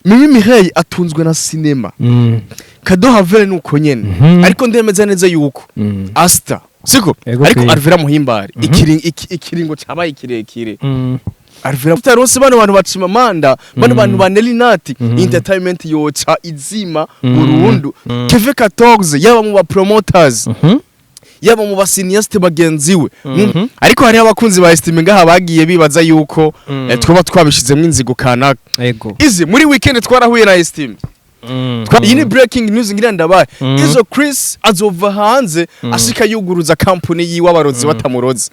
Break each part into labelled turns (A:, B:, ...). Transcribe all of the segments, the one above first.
A: Mimi Mireille atunzwe na cinema Kado Havere nuko nyene ariko ndemeza neza yuko Asta siko ariko Alvella muhimbari ikiringo cabaye kirekire Alvella utarose bano bantu bacima manda bano bantu banelinati entertainment yoca izima burundu Keve 14 yaba mu ba promoters yaba mu basiniyaste bagenziwe ariko hari abakunzi ba estime ngaha bagiye bibaza yuko twoba twabishizemo inzigo kanaka izi muri weekend twarahuye na estime yini breaking news ngira ndabaye izo Chris azova hanze ashika yuguruza company yiwe abarozi batamurozi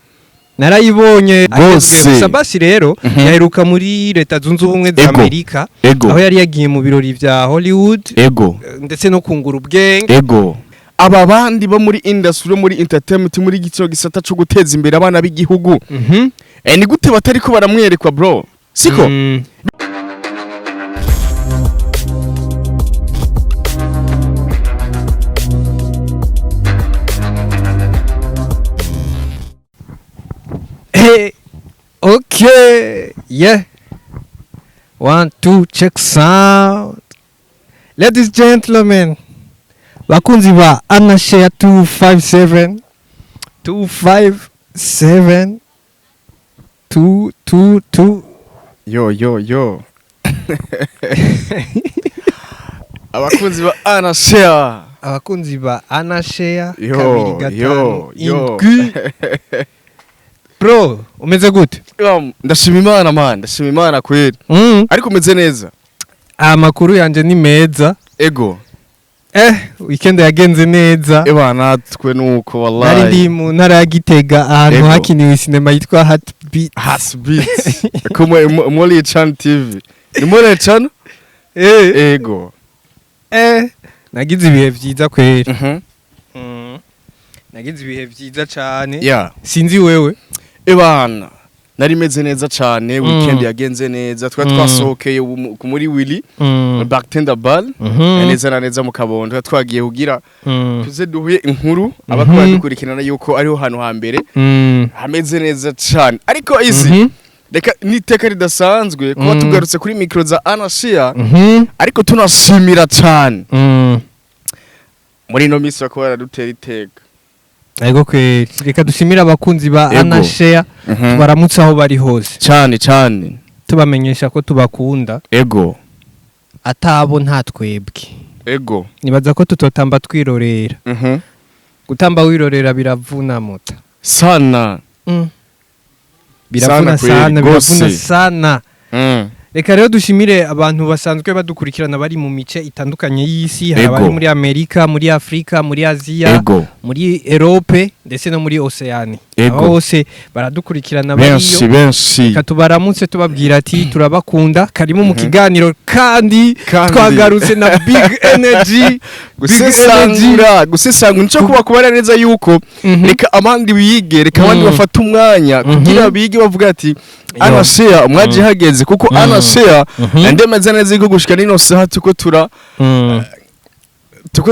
B: narayibonye SABBAS rero yaheruka muri leta zunze ubumwe za Amerika aho yari yagiye mu birori vya Hollywood ndetse no kungura ubwenge aba bandi bo muri industry muri entertainment muri giciro gisata cyo guteza imbere abana b'igihugu ni gute batari ko baramwerekwa bro siko Hey, okay, yeah. 1, 2, check sound. Ladies and gentlemen, bakunzi ba Anashare 257 222
A: yo abakunzi ba Anashare kabiri gatanu
B: bro umeze gute
A: ndashima Imana man ndashima Imana kweli ariko umeze neza
B: amakuru yanje ni meza weekend yagenze neza
A: natwe nuko wallahi
B: nari ndi mu ntara ya Gitega ahantu hakiniwe cinema yitwa
A: Heartbeat kuma Mollywood TV ni Mollywood
B: nagize ibihe vyiza kweli nagize ibihe vyiza cyane sinzi wewe
A: nari meze neza cyane weekend yagenze neza twasohokeye muri Willy bartender ball neza mu Kabondo twagiye kugira tuze duhuye inkuru abakora dukurikirana yuko ariho hano hambere hameze neza cyane ariko izi reka niteka ridasanzwe kuba tugarutse kuri micro za Anashia ariko tunashimira cyane muri no misi bakora dutera iteka
B: reka dushimira abakunzi ba Anashare baramutse aho bari hose
A: cyane
B: tubamenyesha ko tubakunda atabo nta twebwe nibaza ko tutotamba twirorera gutamba wirorera biravuna muta
A: sana
B: biravuna sana reka rero dushimire abantu basanzwe badukurikirana bari mu mice itandukanye y'isi hari muri Amerika muri Afrika muri Aziya muri Europe ndetse no muri Oceania abo bose baradukurikirana bariyo
A: benshi
B: katubaramutse tubabwira ati turabakunda karimo mu kiganiro kandi twagarutse na big energy gusesangura nico kubakubara neza yuko reka abandi biyige reka abandi bafata umwanya kugira bige bavuga ati Anashare umwaje hageze kuko Anashare ndemeze neza yuko gushika nino saha tuko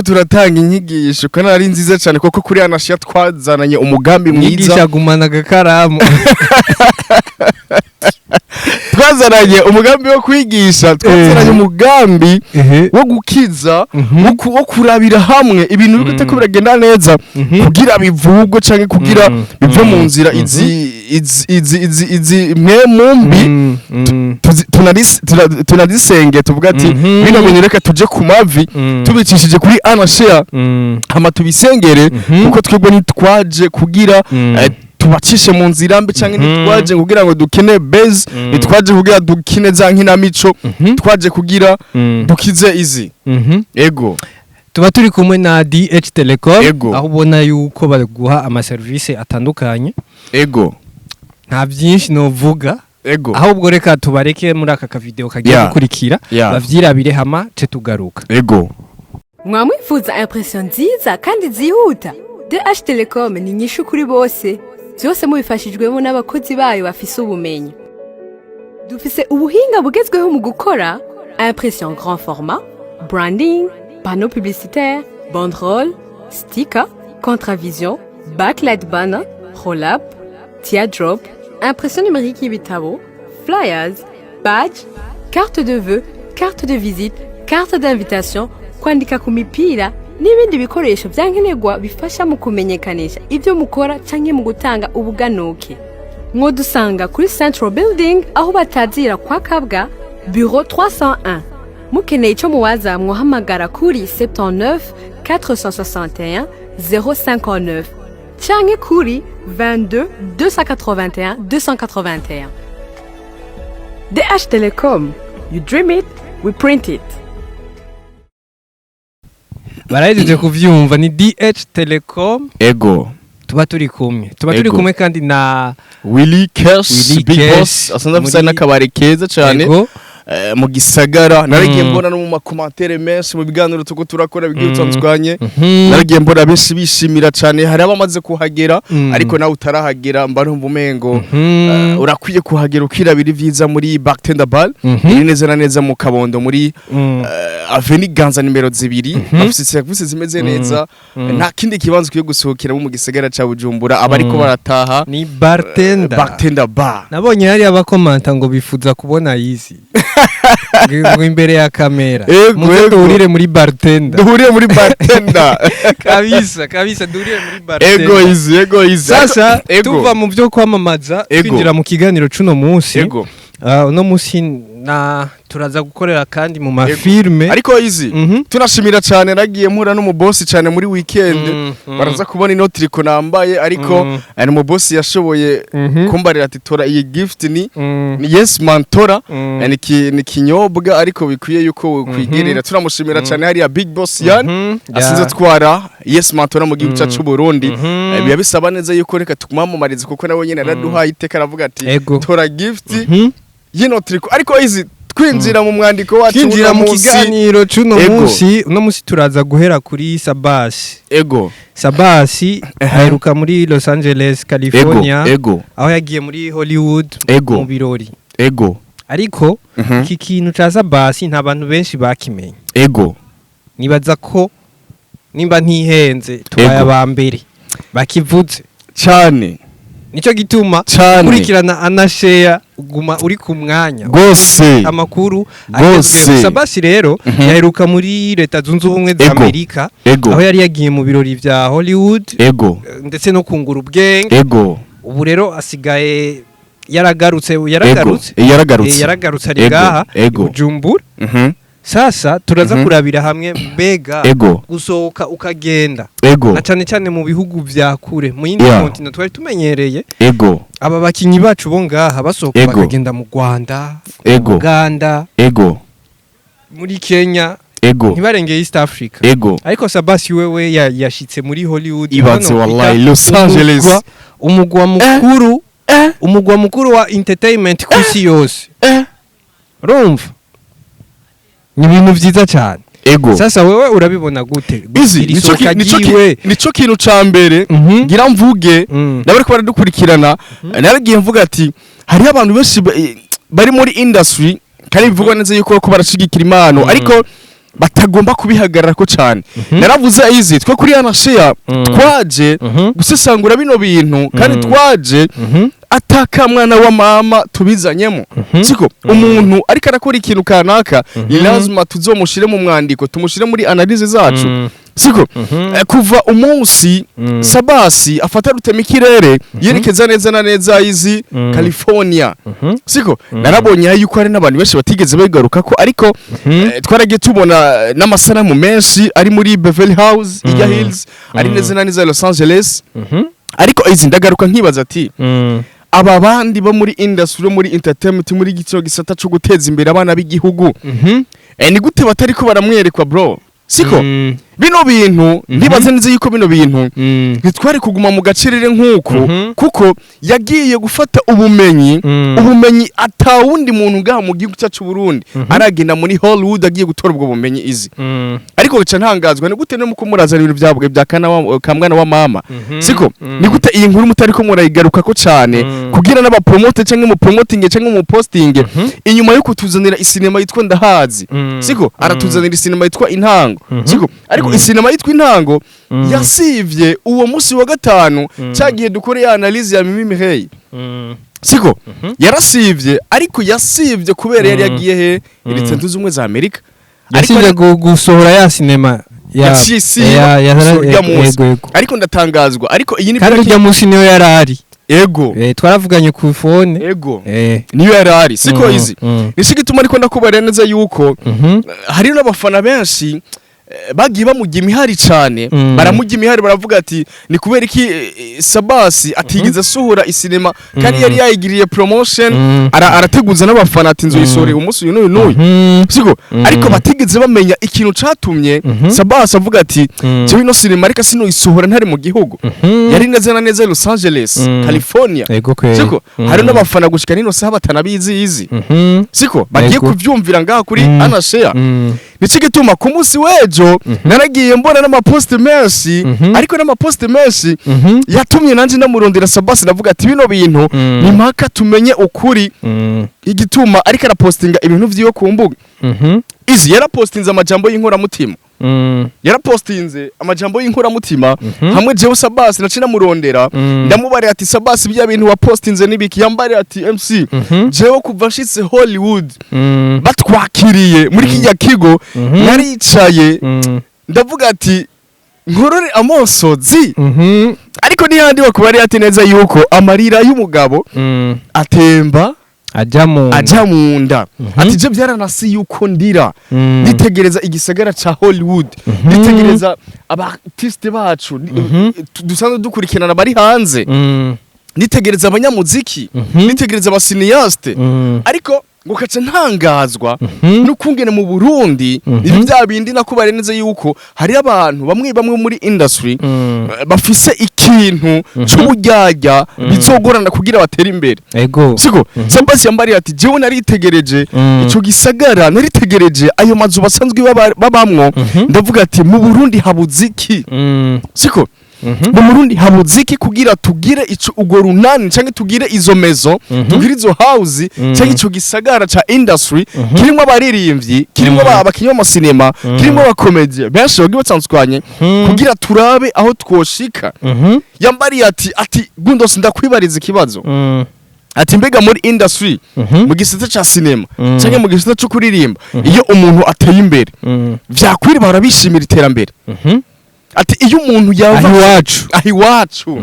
B: turatanga inyigisho kana ari nziza cyane kuko kuri Anashare twazananye umugambi mwiza nyigisha gumana gakaramu
A: twazananye umugambi wo kwigisha twazananye umugambi wo gukiza wo kurabira hamwe ibintu bigute ko biragenda neza kugira bivugwe canke kugira bive mu nzira izi mwe mumbi tunadisenge tuvuga ati bino bintu reka tuje ku mavi tubicishije kuri Anashare hama tubisengere kuko twebwe nitwaje kugira tubacishe mu nzira mbi canke nitwaje kugira ngo dukine base nitwaje kugira dukine za nkina mico twaje kugira dukize izi
B: tuba turi kumwe na DH Telecom aho ubona yuko baguha ama service atandukanye nta byinshi novuga ahubwo reka tubareke muri aka video kagiye gukurikira bavyirabire hama ce tugaruka
C: mwamwifuza impression nziza kandi zihuta DH Telecom ni nyishu kuri bose byose mubifashijwemo n'abakozi bayo bafise ubumenyi dufise ubuhinga bugezweho mu gukora impression grand format branding panneau publicitaire banderole sticker contravision backlight banner roll-up teardrop impression numérique y'ibitabo flyers badge carte de vœux carte de visite, carte d'invitation, kwandika ku mipira n'ibindi bikoresho byankenerwa bifasha mu kumenyekanisha ibyo mukora canke mu gutanga ubuganuke. Mwodusanga kuri Central Building aho batazira kwa Kabwa, bureau 301. Mukeneye ico muwaza mwohamagara kuri 79 461 059 canke kuri 22 281 281. DH Telecom, you dream it, we print it.
B: Barahejeje kuvyumva ni DH Telecom.
A: Ego.
B: Tuba turi kumwe kandi na
A: Willy Cash Big Boss asanzwe afite n'akabari keza cyane mu gisagara. Naragiye mbona no mu makomantere menshi mu biganiro tuko turakora bigiye bitandukanye. Naragiye mbona benshi bishimira cyane, hari abamaze kuhagera ariko nawe utarahagera mba numva umengo urakwiye kuhagera ukirabira ivyiza muri Bartender Bar iri neza na neza mu Kabondo muri Avenue Ganza nimero 2. Bafite services zimeze neza, nta kindi kibanzo kiyo gusohokera mu gisagara ca Bujumbura abariko barataha
B: ni Bartender
A: Bar.
B: Nabonye hari abakomanta ngo bifuza kubona yizi ngo imbere ya kamera muze duhurire muri Bartender. kabisa duhurire muri Bartender.
A: Ego izi
B: sasa tuva mu byo kwamamaza twinjira mu kiganiro cuno munsi. No munsi na turaza gukorera kandi mu mafilme
A: ariko izi tunashimira cyane nagiye mpura no mu boss cyane muri weekend baraza kubona ino triko nambaye ariko ari mu boss yashoboye kumbarira ati tora iyi gift ni yes man tora ni kinyobwa ariko bikwiye yuko kwigerera. Turamushimira cyane hari ya Big Boss yan asinze twara yes man tora mu gihugu cyacu Burundi. Biya bisaba neza yuko reka tukumamamarize kuko nawe nyene araduhaye iteka aravuga ati tora gift yino triko ariko izi twinjira mu mwandiko wacu
B: twinjira mu kiganiro cuno munsi. Uno munsi turaza guhera kuri SABBAS. SABBAS aheruka muri Los Angeles California aho yagiye muri Hollywood mu birori. Ariko iki kintu ca SABBAS nta bantu benshi bakimenye. Nibaza ko nimba ntihenze tubaye abambere bakivuze cyane. Nico gituma kurikirana anashare guma uri ku mwanya
A: gose
B: amakuru agezweho. SABBAS rero yaheruka muri Leta Zunze Ubumwe za Amerika aho yari yagiye mu birori vya Hollywood ndetse no kungura ubwenge. Ubu rero asigaye yaragarutse ari ngaha Bujumbura. Sasa turaza kurabira hamwe mbega gusohoka ukagenda na cyane mu bihugu vya kure mu yindi continent twari tumenyereye. Aba bakinyi bacu bo ngaha basohoka bakagenda mu Rwanda, Uganda, muri Kenya, ntibarengeye East Africa. Ariko SABBAS wewe yashitse muri Hollywood,
A: ibanze wallahi Los Angeles,
B: umugwa mukuru wa entertainment kusi yose. Rumva ni ibintu vyiza cyane. Sasa wewe urabibona gute?
A: Nico kintu ca mbere ngira mvuge ndabari ko baradukurikirana. Naragiye mvuga ati hari abantu benshi bari muri industry kandi bivugwa neza yuko ko barashigikira impano ariko batagomba kubihagarara ko cyane. Naravuze izi twe kuri anashare twaje gusesangura bino bintu kandi twaje ataka mwana wa mama tubizanyemo. Siko umuntu ariko arakora ikintu kanaka lazima tuzomushire mu mwandiko tumushire muri analyse zacu. Siko kuva umunsi SABBAS afata rutemikirere yerekeza neza na neza izi California. Siko narabonye yuko ari nabantu benshi batigeze bigaruka ko ariko twaragiye tubona n'amasanamu menshi ari muri Beverly Hills ari neza na neza Los Angeles. Ariko izi ndagaruka nkibaza ati aba bandi bo muri industry muri entertainment muri gicyo gisata cyo guteza imbere abana b'igihugu ni gute batari ko baramwerekwa bro? Siko bino bintu ndibaze neza yuko bino bintu ntitwari kuguma mu gacirire nkuko kuko yagiye gufata ubumenyi atawundi muntu ngaha mu gihugu cyacu Burundi aragenda muri Hollywood agiye gutora ubwo bumenyi izi. Ariko bica ntangazwa ni gute no mukumuraza ibintu byabwe bya kamwana wa mama. Siko ni gute iyi nkuru mutari ko murayigaruka ko cyane kugira n'aba promote cyangwa mu promoting cyangwa mu posting inyuma yo kutuzanira isinema yitwa Ndahazi. Siko aratuzanira isinema yitwa Intango. Siko ariko isinema yitwa Intango yasivye uwo musi wa gatanu cyagiye dukore ya analyse ya Mireille. siko yarasivye ariko yasivye kubera yari yagiye he Leta Zunze Ubumwe za Amerika
B: yasivye gusohora ya sinema
A: ariko ndatangazwa ariko iyi ni
B: kandi ujya munsi niyo yarari
A: ego
B: twaravuganye ku phone
A: ego niyo yarari siko izi nisi gituma ariko ndakubara neza yuko hari n'abafana benshi bagiye bamujya imihari cyane baramujya imihari baravuga ati ni kubera iki SABBAS atigeze asuhura isinema kandi yari yayigiriye promotion arateguza n'abafana ati nzoyisoreye umunsi uyu n'uyu siko ariko batigeze bamenya ikintu catumye SABBAS avuga ati je ino sinema ariko sino isohora ntari mu gihugu yari neza na neza Los Angeles California siko hari n'abafana gushika nino saha batanabizi izi siko bagiye kuvyumvira ngaha kuri Anashare nici gituma ku munsi wejo naragiye mbona n'amapost menshi ariko n'amapost menshi yatumye nanje ndamurondera SABBAS ndavuga ati bino bintu ni mpaka tumenye ukuri igituma ariko arapostinga ibintu vyiwe ku mbuga izi yarapostinze amajambo y'inkora mutima yarapostinze amajambo y'inkora mutima hamwe jewe SABBAS naci namurondera ndamubare ati SABBAS bya bintu wapostinze nibiki yambare ati MC jewe kuva nshitse Hollywood batwakiriye muri kijya kigo naricaye ndavuga ati nkorore amosozi ariko nihandi bakubari ati neza yuko amarira y'umugabo atemba aja munda ati je byaranasi yuko ndira nitegereza igisagara ca Hollywood nitegereza abartiste bacu dusanzwe dukurikirana bari hanze nitegereza abanyamuziki nitegereza abasiniyaste ariko ngo kace ntangazwa n'ukungene mu Burundi ibi bya bindi nakubare neza yuko hari abantu bamwe muri industry bafise ikintu c'ubujyajya bizogorana kugira batera imbere siko SABBAS yambari ati jewe naritegereje ico gisagara naritegereje ayo mazu basanzwe babamwo ndavuga ati mu Burundi habuziki siko mu Burundi habuziki kugira tugire ico ugo runani canke tugire izo mezo tugire izo house canke ico gisagara ca industry kirimo abaririmbyi kirimo abakinyo mu cinema kirimo abakomedie benshi bagiye batsanzwanye kugira turabe aho twoshika yambari ati gundos ndakwibariza ikibazo ati mbega muri industry mu gisata ca cinema canke mu gisata cyo kuririmba iyo umuntu ateye imbere vyakwiri barabishimira iterambere ati iyo umuntu yava ahiwacu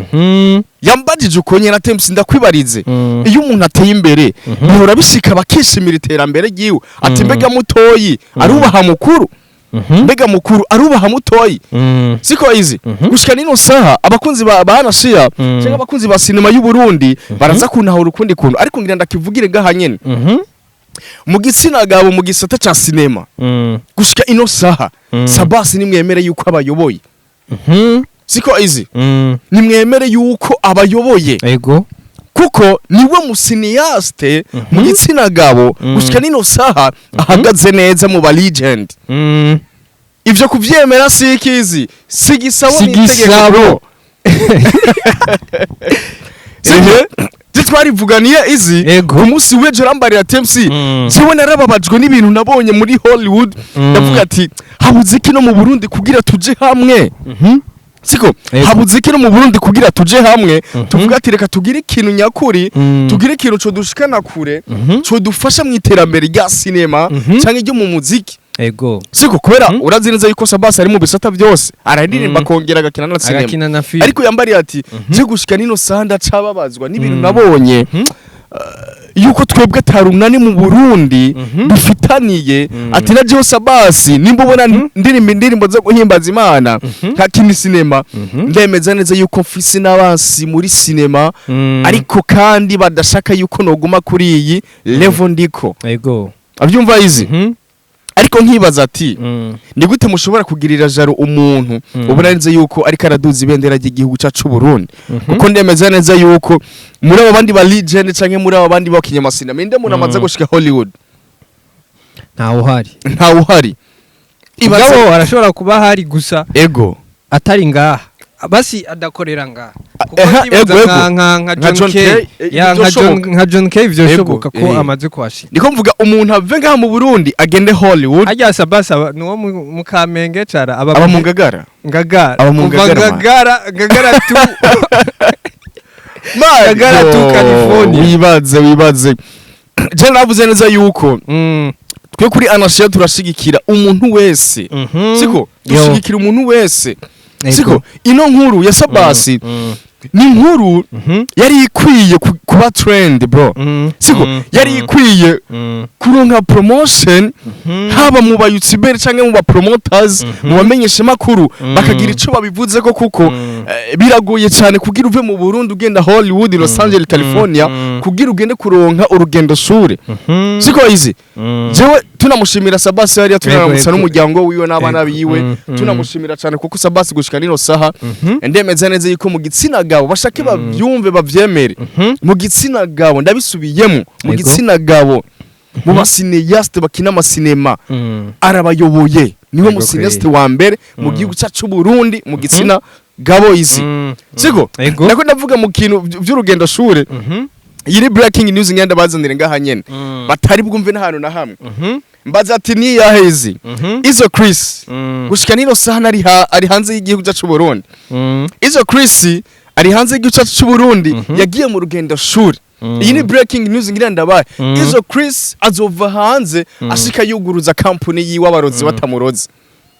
A: yambajije uko nyene atemse ndakwibarize iyo umuntu ateye imbere bihora bishika bakishimira iterambere giwe ati mbega mutoyi arubaha mukuru mbega mukuru arubaha mutoyi siko izi gushika nino saha abakunzi ba Anashare cyangwa abakunzi ba sinema y'u Burundi baraza kuntahura ukundi kuntu ariko ngira ndakivugire ngaha nyene mu gitsina gabo mu gisata ca sinema gushika ino saha SABBAS nimwemere yuko abayoboye siko izi nimwemere yuko abayoboye kuko niwe musiniyaste mu gitsina gabo gushika nino saha ahagaze neza mu ba legend ivyo kuvyemera sikizi sigisabo nitegeko twarivuganiye izi umunsi wejo rambarira TMC jewe narababajwe n'ibintu nabonye muri Hollywood ndavuga ati habuziki no mu Burundi kugira tuje hamwe siko habuziki no mu Burundi kugira tuje hamwe tuvuga ati reka tugire ikintu nyakuri tugire ikintu cyo dushikana kure cyo dufasha mu iterambere rya sinema cyangwa ryo mu muziki siko kubera urazi neza yuko SABBAS ari mu bisata byose araririmba kongera agakina na sinema ariko yambari ati je gushika nino sanda cababazwa n'ibintu nabonye yuko twebwe tarunani mu Burundi bifitaniye ati na jewe SABBAS nimba ubona ndirimbo zo guhimbaza Imana nka kini sinema ndemeza neza yuko mfise n'abansi muri sinema ariko kandi badashaka yuko noguma kuri iyi level ndiko avyumva izi ariko nkibaza ati ni gute mushobora kugirira jaro umuntu ubona neza yuko ariko araduza ibendera ry'igihugu cyacu Burundi kuko ndemeza neza yuko muri abo bandi ba legend canke muri abo bandi bakinyamasina minde munamaza gushika Hollywood
B: ntawo
A: hari
B: ibagabo arashobora kuba hari gusa atari ngaha basi adakorera ngaha nka John K ivyo shoboka ko amaze kwashika
A: niko mvuga umuntu ave ngaha mu Burundi agende Hollywood
B: ajya SABBAS nuwo mu Kamenge cara
A: aba mu Ngagara
B: tu Ngagara tu California.
A: Wibaze je navuze neza yuko twe kuri Anashia turashigikira umuntu wese siko dushigikira umuntu wese siko ino nkuru ya SABBAS ni nkuru yari ikwiye kuba trend bro siko yari ikwiye kuronka promotion haba mu bayutuberi canke mu ba promoters mu bamenyesha makuru bakagira ico babivuze ko kuko biragoye cyane kugira uve mu Burundi ugenda Hollywood Los Angeles California kugira ugende kuronka urugendo shure siko izi jewe tunamushimira SABBAS yari tunaramutsa n'umuryango wiwe n'abana biwe tunamushimira cyane kuko SABBAS gushika nino saha ndemeza neza yuko mu gitsina gabo bashake bavyumve bavyemere mu gitsina gabo ndabisubiyemo mu gitsina gabo mu basineyaste bakina amasinema arabayoboye niwe musineyaste wa mbere mu gihugu cyacu Burundi mu gitsina gabo izi siko nako ndavuga mu kintu by'urugendo shure yiri breaking news ngenda bazanire ngaha nyene batari bwumve n'ahantu na hamwe mbaza ati ni yahezi izo Chris gushika nino saha ari hanze y'igihugu cyacu Burundi izo Chris ari hanze y'igihugu cyacu Burundi yagiye mu rugendo shure iyi ni breaking news ngira ndabaye izo Chris azova hanze ashika yuguruza company yiwe abarozi batamurozi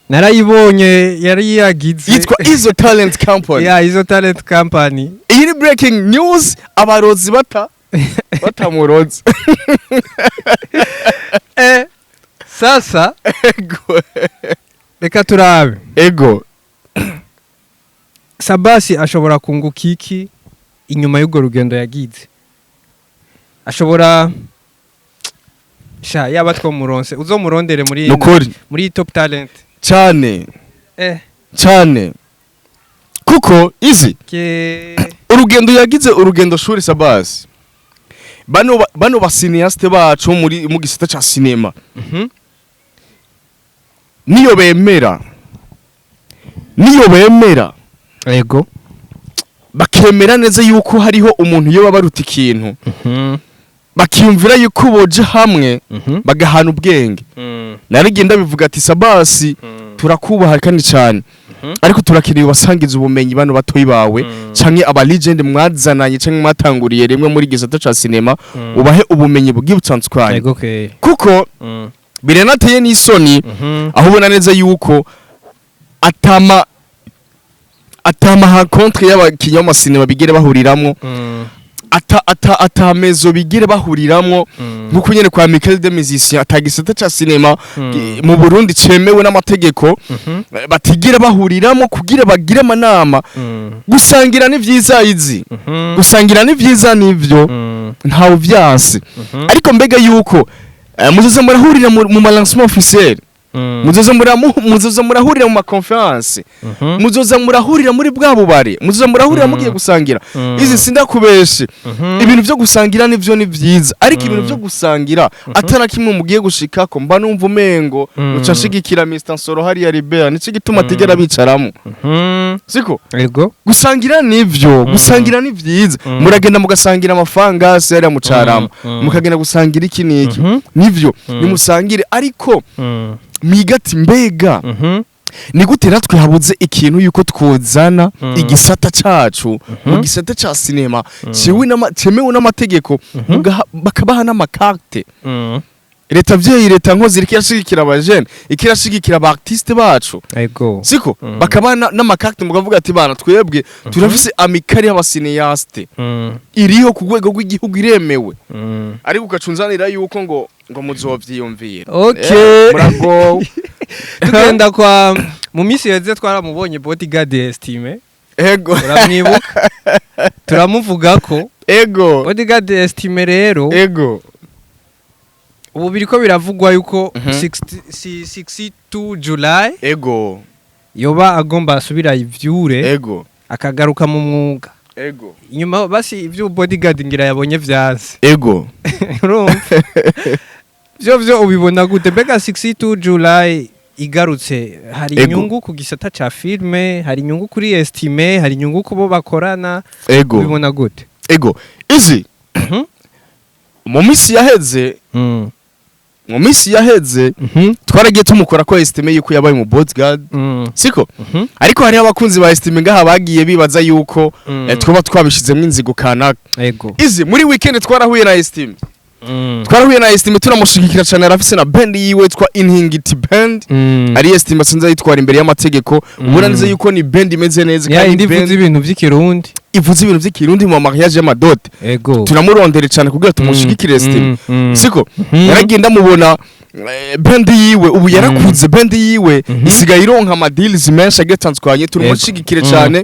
B: narayibonye yari yagize
A: yitwa Izo Talent Company
B: Izo Talent Company
A: iyi ni breaking news abarozi batamurozi
B: sasa reka turabe
A: ego
B: SABBAS ashobora kunguka iki inyuma y'ugo rugendo yagize ashobora yaba twomuronse uzomurondere muri top talent cyane
A: kuko izi urugendo yagize urugendo shuri SABBAS bano basineyaste bacu mu gisata ca sinema niyo bemera
B: yego
A: bakemera neza yuko hariho umuntu yo babaruta ikintu bakiyumvira yuko boje hamwe bagahana ubwenge narigenda bivuga ati SABBAS turakubaha kandi cyane ariko turakiriye basangiza ubumenyi bano batoyi bawe canke aba legend mwazananye canke mwatanguriye rimwe muri gisata ca sinema ubahe ubumenyi bw'ibutsanzwe kuko birenateye n'isoni aho ubona neza yuko atama ha contre y'abakinyama sinema bigere bahuriramwo atamezo bigire bahuriramwo nkuko nyene kwa Michael de Musicien atagisata ca sinema mu Burundi cemewe n'amategeko batigira bahuriramwo kugira bagire amanama gusangira ni vyiza izi gusangira ni vyiza nivyo ntawo vyase ariko mbega yuko muzoza murahurira mu lancement officiel muzoza murahurira mu makonference muzoza murahurira muri bwa bubare muzoza murahurira mugiye gusangira izi sindakubeshe ibintu byo gusangira nivyo ni vyiza ariko ibintu byo gusangira atana kimwe mugiye gushikako mba numva umengo ucashigikira Mr Nsoro hari ya Libera nici gituma tigera bicaramo siko
B: yego
A: gusangira nivyo gusangira ni vyiza muragenda mugasangira amafangasi yari mu caramo mukagenda gusangira iki niki nivyo nimusangire ariko migati mbega ni gute natwe habuze ikintu yuko twozana igisata cacu mu gisata ca sinema cemewe n'amategeko bakabaha n'amakarte leta leta nkozi irashigikira abajene ikirashigikira aba artiste bacu siko bakabaha n'amakarte mukavuga ati bana twebwe turafise amikari y'abasineyaste iriho ku rwego rw'igihugu iremewe ariko ukacunzanira yuko ngo muzovyiyumvira
B: murago tugenda kwa mu misi yeze twaramubonye bodyguard estime uramwibuka turamuvuga ko bodyguard estime rero ubu biriko biravugwa yuko 62 July yoba agomba asubira ivyure akagaruka mu mwuga inyuma basi ivyo bodyguard ngira yabonye vyaze vyo ubibona gute mbega 62 July igarutse hari inyungu ku gisata ca filme hari inyungu kuri estime hari inyungu kubo bakorana ubibona gute
A: izi mu misi yaheze mu minsi yaheze twaragiye tumukora ko estime yuko yabaye mu bodyguard siko ariko hari abakunzi ba estime ngaha bagiye bibaza yuko twaba twabishizemo inzigo kanaka izi muri weekend twarahuye na estime turamushigikira cyane arafise na band yiwe twa Inhingiti band ari estime sinza yitwara imbere y'amategeko ubona neza yuko ni band imeze neza
B: kandi ivuze ibintu by'ikirundi
A: mu mariage y'amadote tunamurondere cyane kugira tumushigikire estime siko yaragenda mubona band yiwe ubu yarakuze band yiwe isigaye ironka amadills menshi agetanzwanye turamushigikire cyane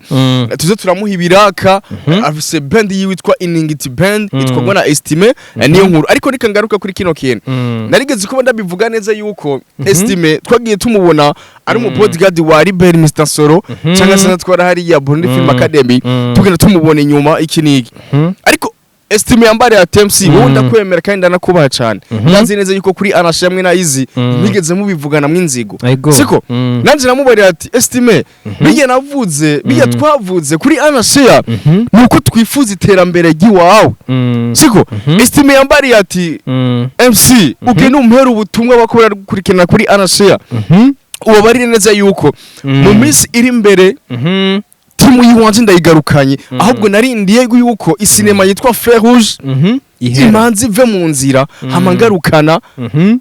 A: tuze turamuha ibiraka afise band yiwe itwa Inhingiti band itwa na estime niyo nkuru ariko nikangaruka kuri kino kintu narigeze kuba ndabivuga neza yuko estime twagiye tumubona ari mu bodyguard wa Libert Mr Soro cyangwa se natwara hari ya Burundi Film Academy tugenda tumubona inyuma ikinigi ariko estime yambare ya TMC wowe ndakwemera kandi ndanakubaha cyane ndazi neza yuko kuri anashamwe na izi nigeze mubivugana mw'inzigo siko nanje namubarira ati estime biye navuze biye twavuze kuri anashare nuko twifuza iterambere giwawe siko estime yambare ati MC ugene umpera ubutumwa bakora gukurikirana kuri anashare uwo bari neza yuko mu minsi iri imbere timu yiwanje ndayigarukanye ahubwo narindiye yuko isinema yitwa Fer Rouge imanzi ve mu nzira hamangarukana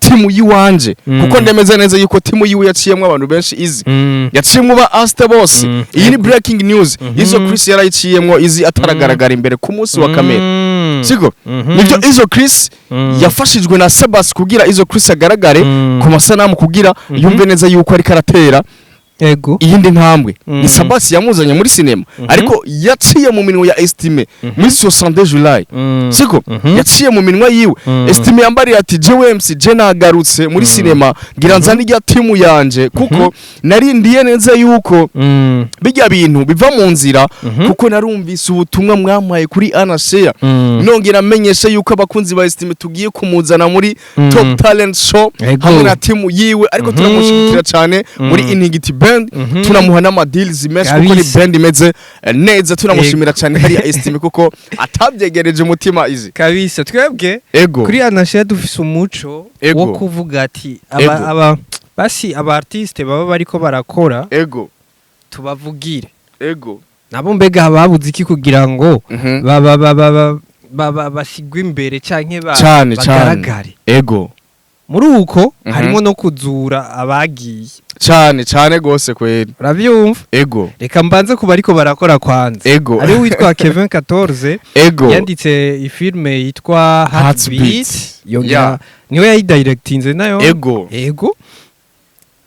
A: timu yiwanje kuko ndemeza neza yuko timu yiwe yaciyemwe abantu benshi izi yaciyemwe ba Asta bose iyi ni breaking news izo Chris yarayiciyemwe izi ataragaragara imbere ku munsi wa kamera siko nivyo izo Chris yafashijwe na SABBAS kugira izo Chris agaragare ku masanamu kugira yumve neza yuko ari karatera iyindi ntambwe ni SABBAS yamuzanye muri sinema ariko yaciye mu minwe ya estime muri 60 July siko yaciye mu minwe yiwe estime yambari ati JMC je nagarutse muri sinema ngira nzani rya timu yanje kuko narindiye neza yuko bijya bintu biva mu nzira kuko narumvise ubutumwa mwamaye kuri anashare nongera amenyesha yuko abakunzi ba estime tugiye kumuzana muri top talent show hamwe na timu yiwe ariko turamushikira cyane muri Inhingiti band tunamuha n'amadills menshi kuko ni band imeze neza tunamushimira cyane hari estime kuko atabyegereje umutima izi
B: kabisa twebwe kuri anashare dufise umuco wo kuvuga ati aba artiste baba bariko barakora tubavugire nabo mbega babuze iki kugira ngo basigwe imbere canke bagaragare muri uko harimo no kuzura abagiye
A: cyane gose kweri
B: uravyumva reka mbanze kuba ariko barakora kwanza ari witwa Kevin 14 yanditse ifilme yitwa Heartbeat niwe yayidirectinze nayo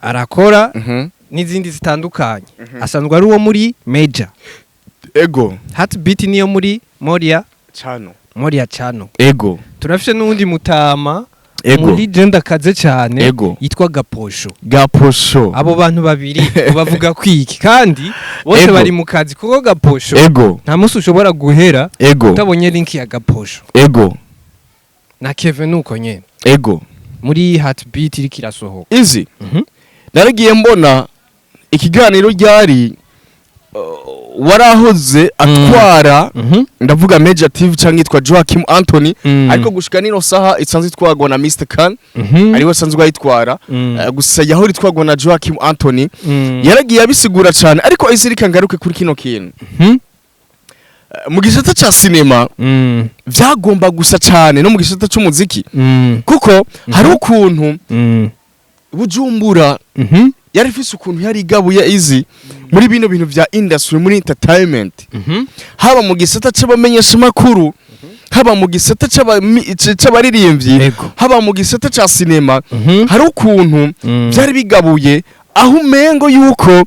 B: arakora n'izindi zitandukanye asanzwe ari uwo muri Major Heartbeat niyo muri Moria Chano turafite n'undi mutama muri genda kaze cyane yitwa Gaposho abo bantu babiri bavuga kwiki kandi bose bari mu kazi kuko Gaposho nta musi ushobora guhera utabonye link ya Gaposho na Kevin uko nyene muri Heartbeat iri kirasohoka
A: izi naragiye mbona ikiganiro ryari warahoze atwara ndavuga Major TV cyangwa yitwa Joachim Anthony ariko gushika nino saha itsanzwe twagwa na Mr Khan ariwe sanzwe ayitwara gusa yaho ritwagwa na Joachim Anthony yaragiye abisigura cyane ariko izirika ngaruke kuri kino kintu mu gisata ca cinema vyagomba gusa cyane no mu gisata c'umuziki kuko hari ukuntu Bujumbura yari fise ukuntu yari gabuye izi muri bino bintu vya industry muri entertainment haba mu gisata c'abamenyesha makuru haba mu gisata c'abaririmbyi haba mu gisata ca cinema hari ukuntu byari bigabuye aho umengo yuko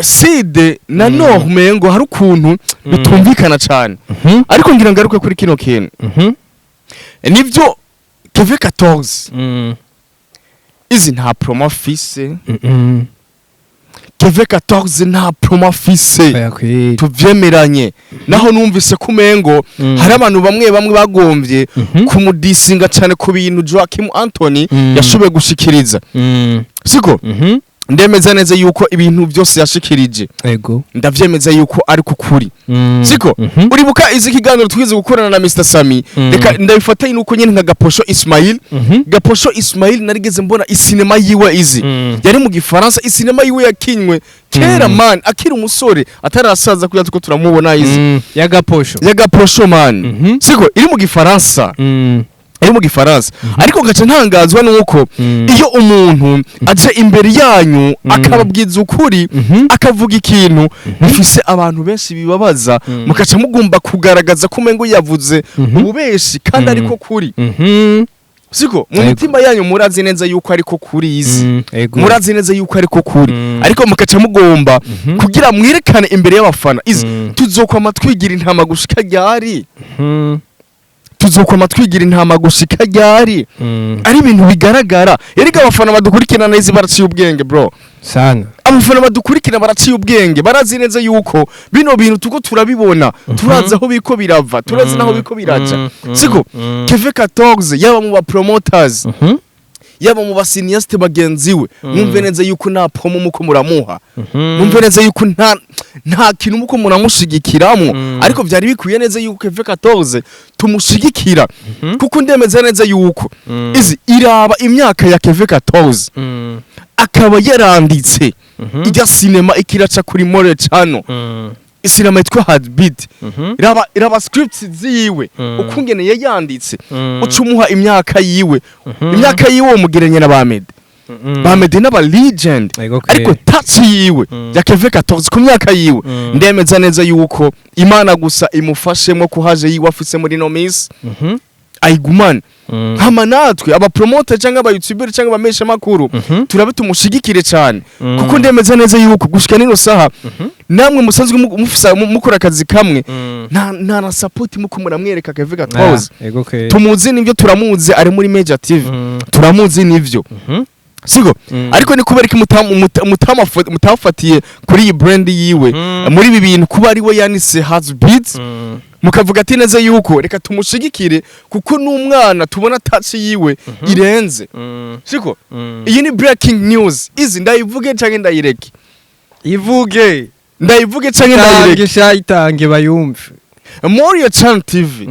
A: Side na Noh umengo hari ukuntu bitumvikana cyane ariko ngira ngaruke kuri kino kintu nivyo Kevin 14 izi nta promo fise Kevin 14 nta promo fise tuvyemeranye naho numvise kumengo hari abantu bamwe bagomvye kumudisinga cyane ku bintu Joachim Anthony yashoboye gushikiriza siko ndemeza neza yuko ibintu byose yashikirije
B: ego
A: ndavyemeza yuko ari kukuri siko uribuka izi kiganiro twize gukorana na Mr Sami reka ndabifata inuko nyene nka Gaposho Ismail Gaposho Ismail narigeze mbona isinema yiwe izi yari mu gifaransa isinema yiwe yakinywe kera man akiri umusore atarasaza kuya tuko turamubona izi
B: ya
A: Gaposho man siko iri mu gifaransa ari mu gifaransa ariko ngaca ntangazwa nuko iyo umuntu aje imbere yanyu akababwiza ukuri akavuga ikintu bifise abantu benshi bibabaza mukaca mugomba kugaragaza ko umengo yavuze ububeshi kandi ariko kuri siko mu mitima yanyu murazi neza yuko ariko kuri izi murazi neza yuko ariko kuri ariko mukaca mugomba kugira mwirekane imbere y'abafana izi tuzokwama twigira intama gushika ryari tuzokwama twigira intama gushika ryari ari ibintu bigaragara erega abafana badukurikirana neza baraciye ubwenge bro
B: sana
A: abafana badukurikirana baraciye ubwenge barazi neza yuko bino bintu tuko turabibona turaza aho biko birava turazi naho biko biraca siko Keve 14 yaba mu ba promoters yaba mu basiniaste bagenzi we mwumve neza yuko nta promo muko muramuha mwumve neza yuko nta kintu muko muramushigikiramo ariko byari bikuye neza yuko Keve 14 tumushigikira kuko ndemeza neza yuko izi iraba imyaka ya Keve 14 akaba yaranditse ijya sinema ikiraca kuri More Channel isinema yitwa Heartbeat iraba scripts ziwe ukungene yayanditse ucumuha imyaka yiwe umugeranye na Bamede n'aba legend ariko touch yiwe ya Keve 14 ku myaka yiwe ndemeza neza yuko Imana gusa imufashemo kuhaje yiwe afise muri no miss ayigumana hama natwe aba promoter cyangwa aba youtuber cyangwa abamesha makuru turabe tumushigikire cyane kuko ndemeza neza yuko gushika nino saha namwe musanzwe mukora akazi kamwe nta na support muko muramwereka Keve 14 tumuzi nivyo turamuzi ari muri Major TV turamuzi nivyo siko ariko ni kubera ko mutafatiye kuri iyi brand yiwe muri ibi bintu kuba ari we yanise Heartbeat mukavuga ati neza yuko reka tumushigikire kuko n'umwana tubona touch yiwe irenze siko iyi ni breaking news izi ndayivuge canke ndayireke ndayivuge canke ndayireke
B: itange bayumve
A: Mollywood Channel TV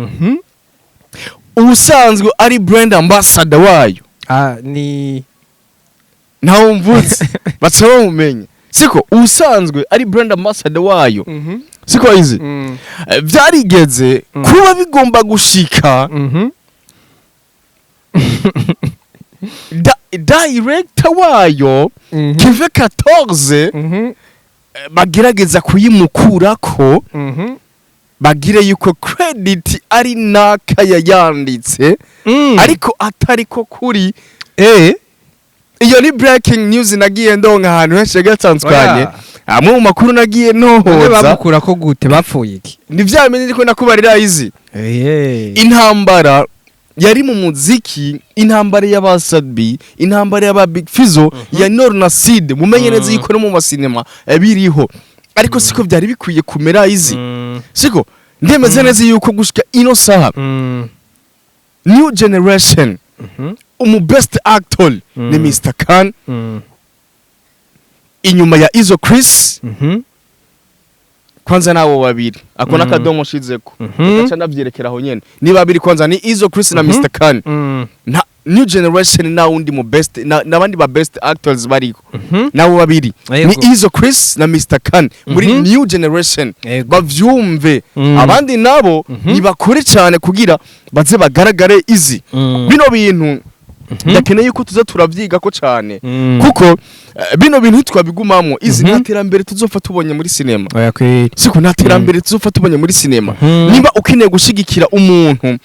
A: ubusanzwe ari brand ambassador wayo
B: ni
A: ntawo mvuze baca bamumenye siko ubusanzwe ari brand ambassador wayo siko izi byarigeze kuba bigomba gushika director wayo Keve 14 bagerageza kuyimukurako bagire yuko credit ari naka yayanditse ariko atariko kuri iyo ni breaking news nagiye ndonga ahantu henshi gatanzwanye amwe mu makuru nagiye nohoza
B: bamukura ko gute bapfuye iki
A: ni vyamenye niko nakubarira izi intambara yari mu muziki intambara y'abasadbi intambara y'aba Big Fizzo ya Nor na Sid mumenye neza yiko no mu masinema biriho ariko siko byari bikwiye kumera izi siko ndemeze neza yuko gushika ino saha new generation best actor ni Mr Khan inyuma ya Izo Chris kwanza nabo babiri akona kadomo shizeko acha ndavyerekeraho nyene ni babiri kwanza ni Izo Chris na Mr Khan na new generation na undi mu best nabandi ba best actors bariko nabo babiri ni Izo Chris na Mr Khan muri new generation bavyumve abandi nabo ni bakore cyane kugira baze bagaragare izi bino bintu ndakeneye yuko tuza turavyiga ko cyane kuko bino bintu twabigumamwo izi naterambere tuzofa tubonye muri sinema siko naterambere tuzofa tubonye muri sinema niba ukeneye gushigikira umuntu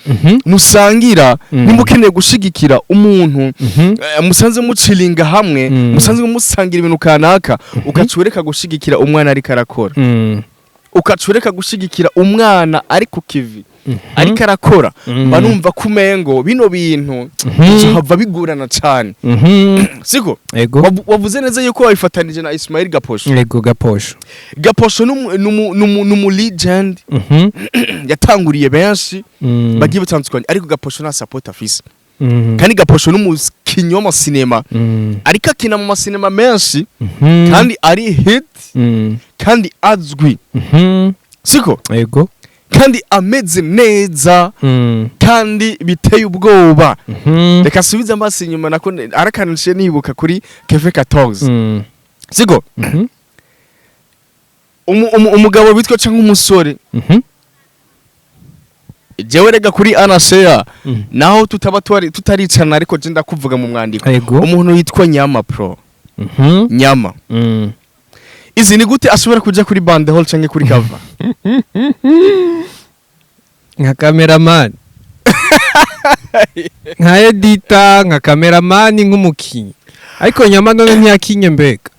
A: musangira nimba ukeneye gushigikira umuntu musanze mucilinga hamwe musanze musangira ibintu kanaka ukacureka gushigikira umwana ari karakora ukacureka gushigikira umwana ari ku kivi ariko arakora banumva kumengo bino bintu hava bigurana cyane siko wavuze neza yuko wabifatanije na Ismail Gaposho Gaposho numu legend yatanguriye benshi bagiye batandukanye ariko Gaposho na support afise kandi Gaposho n'umukinyi w'amasinema ariko akina mu masinema menshi kandi ari hit kandi azwi siko
B: yego
A: kandi ameze neza kandi biteye ubwoba reka subiza amaso inyuma nako arakanishije nibuka kuri Keve 14 siko umugabo bitwa canke umusore jewe rega kuri Anashea naho tutaba tutaricana ariko je ndakuvuga mu mwandiko umuntu yitwa Nyama Pro Nyama izi ni gute ashobora kuja kuri bande hall canke kuri cover
B: nka cameraman nka editor nka cameraman nk'umukinyi ariko Nyama none ntiyakinye mbega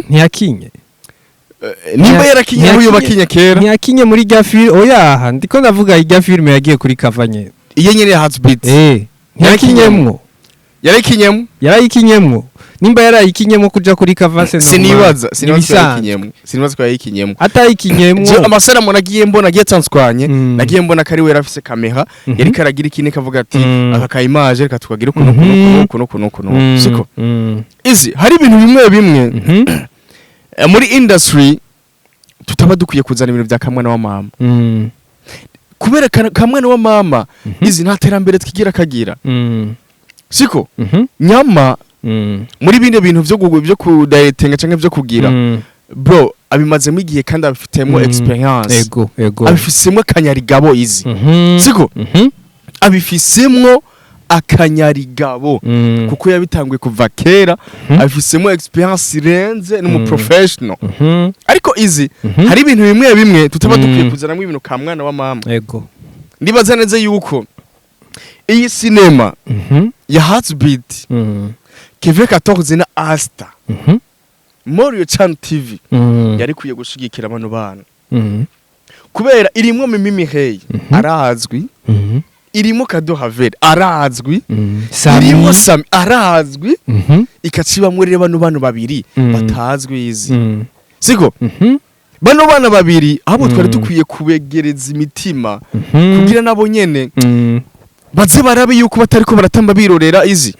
B: ntiyakinye
A: nimba yarakinye uyu bakinye kera
B: ntiyakinye muri rya film oya ndiko ndavuga irya film yagiye kuri cover nyene
A: iyo nyene Heartbeat
B: ntiyakinyemwo yarayikinyemwo nimba yarayikinyemwo kuja kuri cover se
A: sinibaza ko yayikinyemwo
B: atayikinyemwo
A: amasanamu nagiye mbona agiye tanzwanye nagiye mbona kari wera afise kamera yari karagira ikine kavuga ati aka ka image reka tukagira kuno siko izi hari ibintu bimwe muri industry tutaba dukwiye kuzana ibintu bya kamwana wa mama kubera kamwana wa mama izi nta terambere twigira kagira siko Nyama muri binde bintu byo kudayetenga canke byo kugira bro abimazemo igihe kandi abifitemo experience abifisemo akanyarigabo izi siko abifisemo akanyarigabo kuko yabitanguye kuva kera abifisemo experience irenze n'umu professional ariko izi hari ibintu bimwe tutaba dukwiye kuzanamo ibintu ka mwana wa mama ndibaza neza yuko iyi sinema ya Heartbeat Keve 14 na Asta Morio Chan TV yari kuye gushigikira abantu bana kubera irimo Mireille arazwi irimo Kado Havere arazwi irimo Sami arazwi ikaciba muri bano babiri batazwi izi siko bano bana babiri abo twari dukwiye kubegereza imitima kugira nabo nyene baze barabe yuko batariko baratamba birorera izi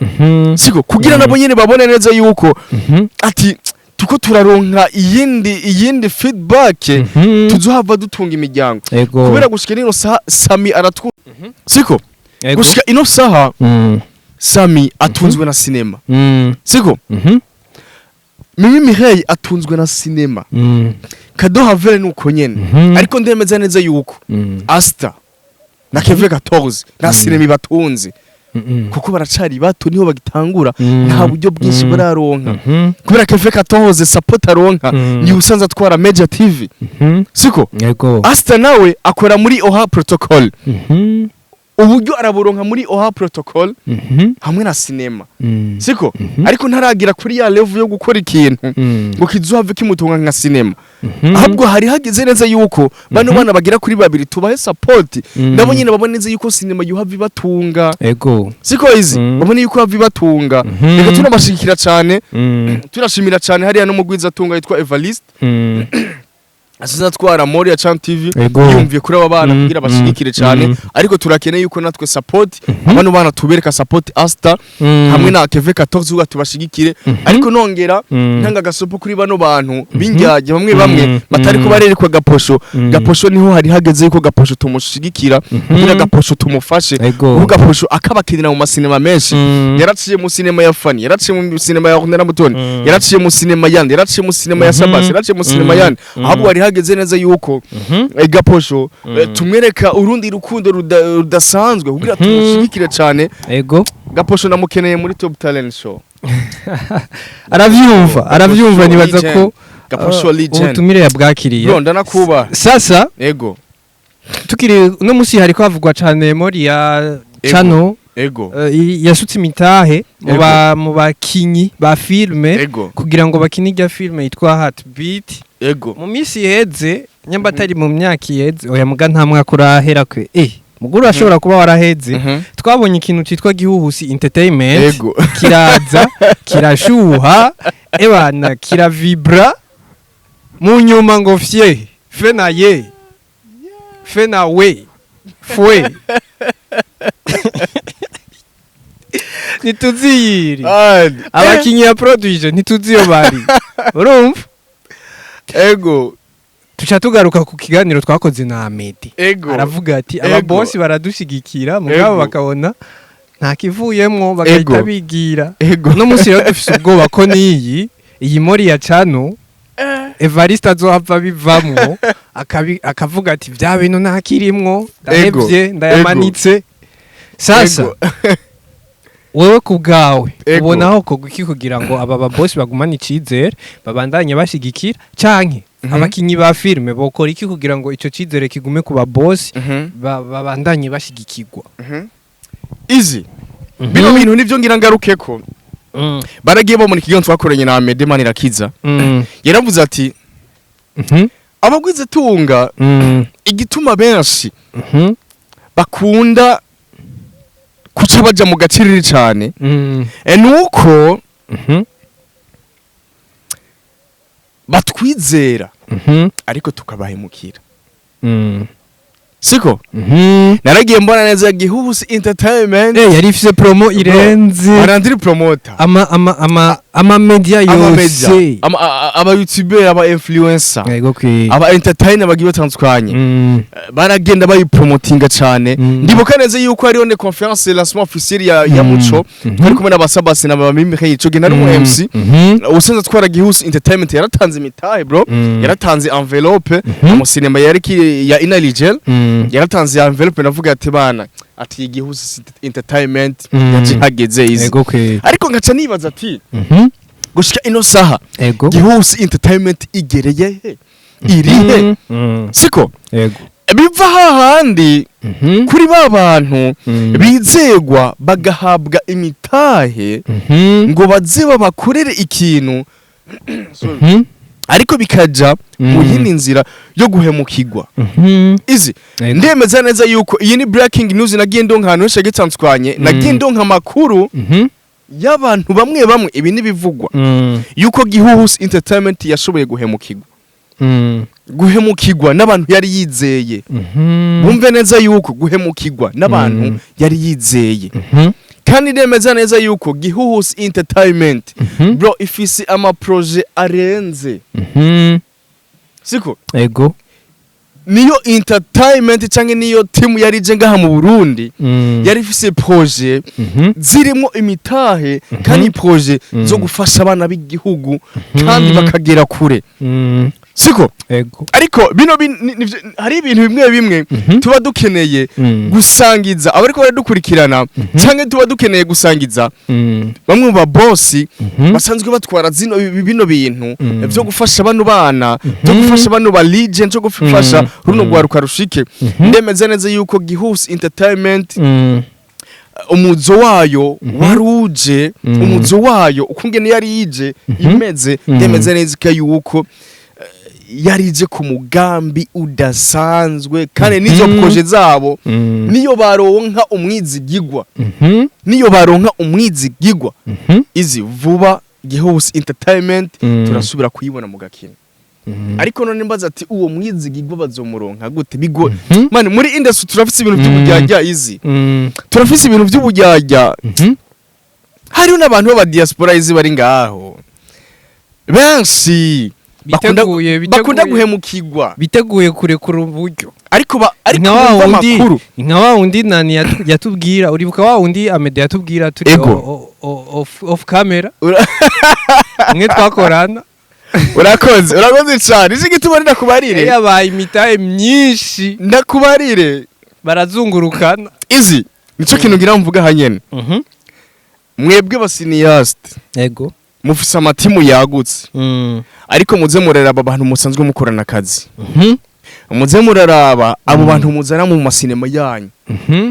A: siko kugira nabo nyene babone neza yuko ati tuko turaronka iyindi feedback tuzohava dutunga imiryango kubera gushika ino Sami aratwu siko gushika ino saha Sami atunzwe na sinema siko Mireille atunzwe na sinema Kado Havere nuko nyene ariko ndemeza neza yuko Asta na Keve 14 na sinema batunze kuko baracari bato niho bagitangura nta buryo bwinshi bararonka kubera Keve 14 support aronka ni usanza twara Media TV siko Asta nawe akora muri OHA protocol uburyo araburonka muri OHA protocol hamwe na sinema siko ariko ntaragira kuri ya level yo gukora ikintu ngo kizohave kimutunga nka sinema ahubwo hari hageze neza yuko bano bana bagira kuri babiri tubahe support ndabo nyine babone neza yuko sinema yuhave batunga siko izi babone yuko have batunga reka tunabashikira cyane turashimira cyane hariya no mugwiza tunga yitwa Evariste asiza twara Moria Chan TV yumviye kuri aba bana kugira bashigikire cyane ariko turakeneye yuko natwe support abantu bana tubereka support Asta hamwe na Keve 14 uga tubashigikire ariko nongera ntanga gasopo kuri bano bantu binjyaje bamwe batari ko barerekwa Gaposho niho hari hageze yuko Gaposho tumushigikira kugira Gaposho tumufashe ubu Gaposho akabakinira mu masinema menshi yaraciye mu sinema ya Fani yaraciye mu sinema ya Honera Mutoni yaraciye mu sinema yandi yaraciye mu sinema ya SABBAS yaraciye mu sinema yandi ahubwo hari hageze neza yuko Gaposho tumwereka urundi rukundo rudasanzwe kugira tumushigikire cyane Gaposho namukeneye muri Top Talent Show
B: aravyumva nibaza ko
A: Gaposho legend
B: ubutumire yabwakiriye
A: ronda nakuba
B: sasa tukiri no musi hari kwavugwa cyane muri ya channel yasutse imitahe mu bakinyi ba filme kugira ngo bakine irya filme yitwa Heartbeat mu misi iheze nyamba atari mu myaka iheze oya muga nta mwaka urahera kwe muguru ashobora kuba waraheze twabonye ikintu cyitwa Gihuhusi Entertainment kiraza kirashuha ebana kiravibra mu nyuma ngo fye fenaye fenawe fwe ntituziyiri abakinyi ya production ntituziyo bari urumva
A: ego
B: tuca tugaruka ku kiganiro twakoze na Amedi aravuga ati aba boss baradushigikira mugabo bakabona nta kivuyemwo bagahita bigira no musi rero dufise ubwoba ko iyi mori ya cano Evariste azohava bivamwo akavuga ati vya bintu ntakirimwo ndahevye ndayamanitse sasa wewe kubgawe ubonaho ko guki kugira ngo aba boss bagumane icizere babandanye bashigikira canke abakinyi ba filme bokora iki kugira ngo ico cizere kigume ku ba boss babandanye bashigikirwa
A: easy bino bintu nivyo ngira ngarukeko baragiye bo muri kiganiro twakoranye na Amede Manirakiza yaravuze ati abagwize tunga igituma benshi bakunda kuca baja mu gaciriri cyane nuko batwizera ariko tukabahemukira siko naragiye mbona neza Gihubusi Entertainment
B: yari ifise promo irenze
A: barandiri promoter
B: ama media yose
A: aba YouTuber aba influencer aba entertainer bagiye batandukanye baragenda bayipromotinga cyane ndibuka neza yuko hariho ne conference lancement officiel ya Muco twari kumwe na SABBAS na Mireille cyo gena mu MC usenza twara Gihubusi Entertainment yaratanze imitahe bro yaratanze envelope mu cinema yari ya Inaligel yaratanze envelope navuga ati bana ati Gihubusi Entertainment yageze izi ariko ngaca nibaza ati gushika ino saha Gihubusi Entertainment igereye irihe siko biva hahandi kuri babantu bizegwa bagahabwa imitahe ngo baziba bakorere ikintu ariko bikaja mu yindi nzira yo guhemukirwa izi ndemeza neza yuko iyi ni breaking news nagiye ndonka hano heshe gitandukanye nagiye ndonka makuru y'abantu bamwe ibi nibivugwa yuko Gihubusi Entertainment yashoboye guhemukirwa n'abantu yari yizeye bumve neza yuko guhemukirwa n'abantu yari yizeye kandi ndemeza neza yuko Gihubusi Entertainment bro ifisi ama projet arenze siko niyo entertainment canke niyo team yari je ngaha mu Burundi yari ifise projet zirimo imitahe kandi projet zo gufasha abana b'igihugu kandi bakagera kure siko ariko bino hari ibintu bimwe tuba dukeneye gusangiza abariko baradukurikirana canke tuba dukeneye gusangiza bamwe ba boss basanzwe batwara bino bintu byo gufasha bano bana byo gufasha bano ba legend cyo gufasha runo gwaruka rushike ndemeze neza yuko Gihubusi Entertainment umuzo wayo waruje umuzo wayo ukungene yari yije imeze ndemeze neza yuko yarije ku mugambi udasanzwe kandi nizo projet zabo niyo baronka umwizigigwa izi vuba Gihubusi Entertainment turasubira kuyibona mu gakino ariko none mbaza ati uwo mwizigigwa bazomuronka gute bigo man muri industry turafise ibintu by'ubujyajya izi turafise ibintu by'ubujyajya hari n'abantu b'aba diaspora izi bari ngaho benshi bakunda guhemukirwa
B: biteguye kurekura uburyo
A: ariko makuru
B: nka wa undi nani yatubwira uribuka wa undi Amede yatubwira turi off camera mwe twakorana
A: urakoze cyane izi gituma ndakubarire
B: yabaye imitahe myinshi
A: ndakubarire
B: barazungurukana
A: izi nico kintu ngira mvuga hanyene mwebwe basiniyast mufise amatimu yagutse ariko muze muraraba abantu musanzwe mukorana akazi muze muraraba abo bantu muzana mu masinema yanyu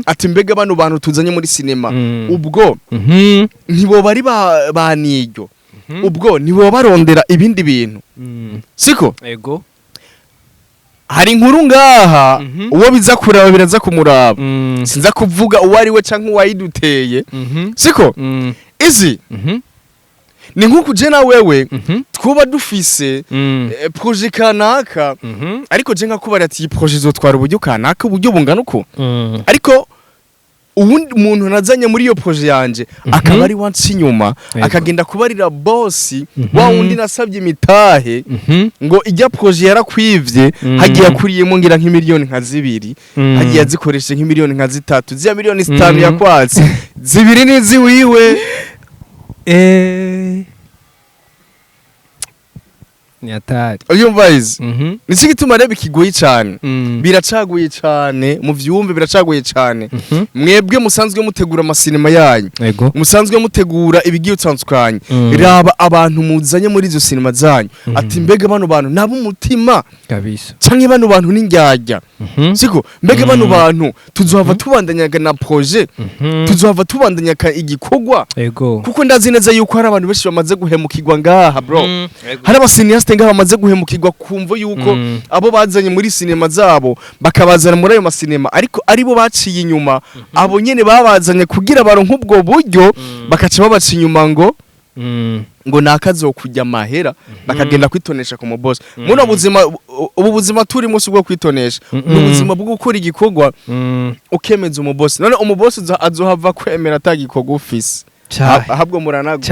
A: ati mbega bano bantu tuzanye muri sinema ubwo ntibo bari baniryo ubwo nibo barondera ibindi bintu siko hari inkuru ngaha uwo biza kuraba biraza kumuraba sinza kuvuga uwo ari we canke uwayiduteye siko izi ni nkuko je na wewe twuba dufise projet kanaka ariko je nkakubara ati projet zotwara uburyo kanaka uburyo bungana uko ariko ubundi muntu nazanye muri iyo projet yanje akaba ari wansi inyuma akagenda kubarira boss wa wundi nasabye imitahe ngo ijya projet yarakwivye hagiye akuriyemo ngira nk'imiliyoni nka 2 hagiye azikoresha nk'imiliyoni nka 3 ziya miliyoni 5 yakwatse 2 ni ziwiwe
B: ni atari
A: uyumva izi niki gituma rebe kigoyi cyane biracaguye cyane mu vyumve biracaguye cyane mwebwe musanzwe mutegura amasinema yanyu musanzwe mutegura ibigiye utandukanye raba abantu muzanye muri izo sinema zanyu ati mbega bano bantu nabo umutima
B: kabisa
A: canke bano bantu n'indyarya siko mbega bano bantu tuzohava tubandanyaga na projet tuzohava tubandanyaka igikorwa kuko ndazi neza yuko hari abantu benshi bamaze guhemukirwa ngaha bro hari abasiniyaste ngaha bamaze guhemukirwa kumvo yuko abo bazanye muri sinema zabo bakabazana muri ayo masinema ariko aribo baciye inyuma abo nyene babazanye kugira baronke ubwo buryo bakaca babaca inyuma ngo nakazo kujya mahera bakagenda kwitonesha ku muboss muno buzima ubu buzima turi munsi bwo kwitonesha ubuzima bwo gukora igikorwa ukemeza umuboss none umuboss azohava kwemera atagikorwa ufise ahabwo muranago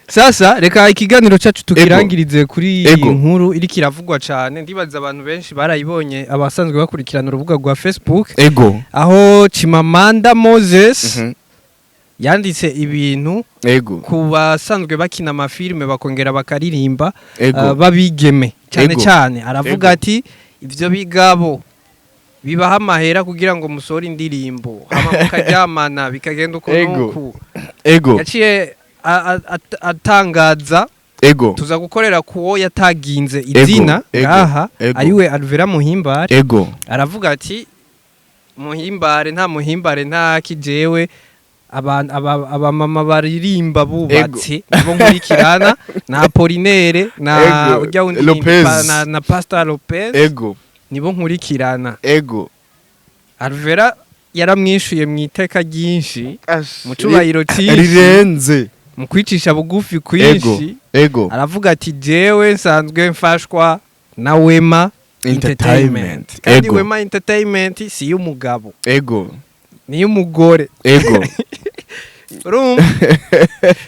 B: Sasa reka ikiganiro cyacu tukirangirize kuri iyi nkuru iri kiravugwa cyane ndibaza abantu benshi barayibonye abasanzwe bakurikirana urubuga rwa Facebook aho Chimamanda Moses yanditse ibintu ku basanzwe bakina amafilme bakongera bakaririmba babigeme cyane cyane aravuga ati ivyo bigabo bibaha amahera kugira ngo musore indirimbo hama mukaryamana bikagenda uko nuko yaciye atangaza tuza gukorera kuwo yataginze izina ngaha ariwe Alvera Muhimbare aravuga ati Muhimbare nta kijewe abamama baririmba bubatse nibo nkurikirana na Apollinaire na ujya wundi na Pastor Lopez nibo nkurikirana Alvera yaramwishuye mu iteka ryinshi mu cubahiro
A: rirenze
B: mu kwicisha bugufi kwinshi aravuga ati jewe nsanzwe mfashwa na Wema Entertainment kandi Wema Entertainment si y'umugabo ni y'umugore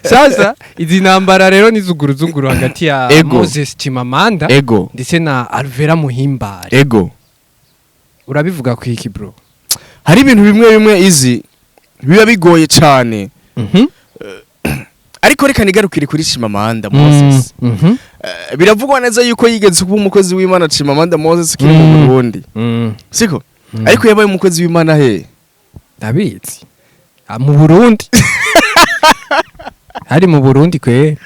B: sasa izi nambara rero nizuguruzuguru hagati ya Moses Chimamanda ndetse na Alvera Muhimbare urabivuga ku iki bro
A: hari ibintu bimwe izi biba bigoye cyane ariko reka nigarukire kuri Chimamanda Moses biravugwa neza yuko yigeze kuba umukozi w'Imana Chimamanda Moses kiri mu Burundi siko ariko yabaye umukozi w'Imana he
B: ndabizi mu Burundi hari mu Burundi kwe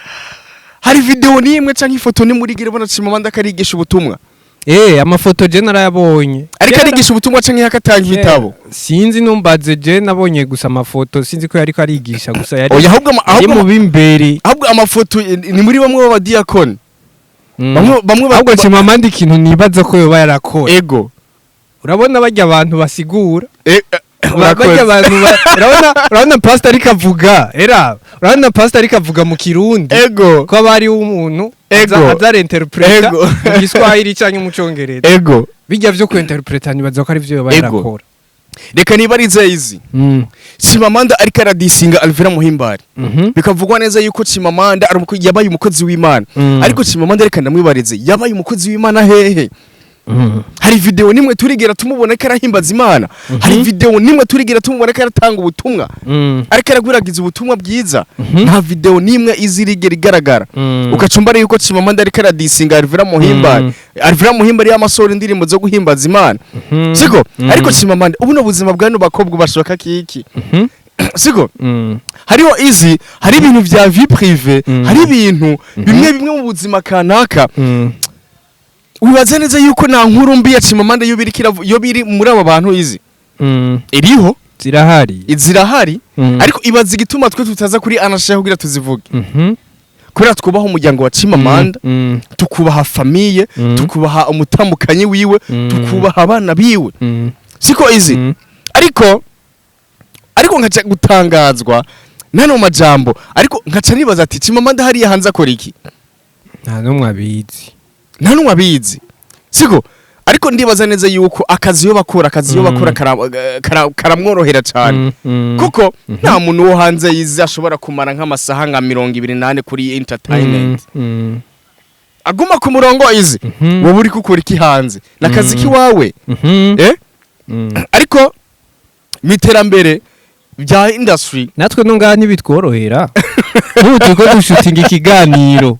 A: hari video nimwe canke ifoto ni muri girebona Chimamanda karigisha ubutumwa
B: amafoto je narayabonye
A: ariko arigisha ubutumwa canke yakatanga ibitabo
B: sinzi numbaze je nabonye gusa amafoto sinzi ko yariko arigisha gusa yari
A: ahubwo
B: mu bimbere
A: ahubwo amafoto ni muri bamwe baba diakon bamwe
B: ahubwo Chimamanda ikintu nibaza ko yoba yarakora urabona bajya abantu basigura bajya abantu urabona pastor ariko avuga urabona pastor ariko avuga mu Kirundi ko abari umuntu azare interpreta mu Giswahili cyangwa mu Congereza bijya byo ku interpreta nibaza ko ari byo yoba yarakora
A: reka niba ari izi Chimamanda ariko aradisinga Alvera Muhimbare bikavugwa neza yuko Chimamanda yabaye umukozi w'Imana ariko Chimamanda reka ndamwibarize yabaye umukozi w'Imana hehe hari video nimwe turigera tumubona ko arahimbaza Imana hari video nimwe turigera tumubona ko aratanga ubutumwa ariko aragwiragiza ubutumwa bwiza nta video nimwe izirigera igaragara ukacumbara yuko Chimamanda ariko aradisinga Alvera Muhimbare y'amasoro indirimbo zo guhimbaza Imana siko ariko Chimamanda ubu no buzima bwa no bakobwa bashoka kiki siko hariho izi hari ibintu vya vie privé hari ibintu bimwe mu buzima kanaka wibaza neza yuko nta nkuru mbi ya Chimamanda yo biri muri aba bantu izi iriho zirahari ariko ibaza igituma twe tutaza kuri anashaka kugira tuzivuge kubera twubaha umuryango wa Chimamanda tukubaha famille tukubaha umutambukanyi wiwe tukubaha abana biwe siko izi ariko nkaca gutangazwa nano majambo ariko nkaca nibaza ati Chimamanda hariya hanze akora iki
B: nta numwe abizi
A: nta numwe abizi siko ariko ndibaza neza yuko akazi yo bakora karamworohera cyane kuko nta muntu wo hanze yize ashobora kumara nk'amasaha nka 28 kuri entertainment aguma ku murongo izi wowe uri gukora iki hanze nakazi kiwawe ariko miterambere bya industry
B: natwe nunga ntibitworohera n'ubu tuko dushutinga ikiganiro